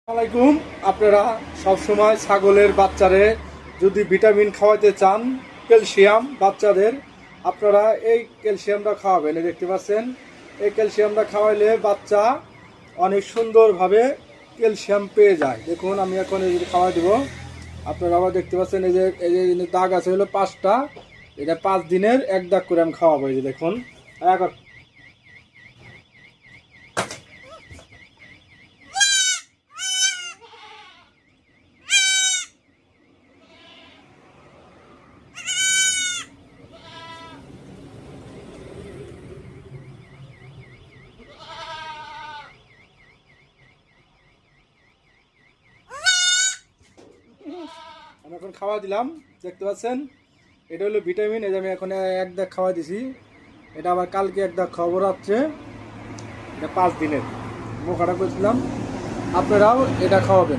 আসসালামাইকুম। আপনারা সবসময় ছাগলের বাচ্চারে যদি ভিটামিন খাওয়াতে চান, ক্যালসিয়াম বাচ্চাদের, আপনারা এই ক্যালসিয়ামটা খাওয়াবেন। এই দেখতে পাচ্ছেন, এই ক্যালসিয়ামটা খাওয়াইলে বাচ্চা অনেক সুন্দরভাবে ক্যালসিয়াম পেয়ে যায়। দেখুন, আমি এখন এই যে খাওয়াই দেবো। আপনারা আবার দেখতে পাচ্ছেন, এই যে দাগ আছে হলো 5টা, এটা 5 দিনের 1 দাগ করে আমি খাওয়াবো। এই যে দেখুন, এখন আমি এখন খাওয়া দিলাম, দেখতে পাচ্ছেন, এটা হলো ভিটামিন। এই যে আমি এখন 1 দাগ খাওয়া দিছি, এটা আবার কালকে 1 দাগ খাওয়াবো রাত্রে। এটা 5 দিনের মুখ খারাপ করেছিলাম, আপনারাও এটা খাওয়াবেন।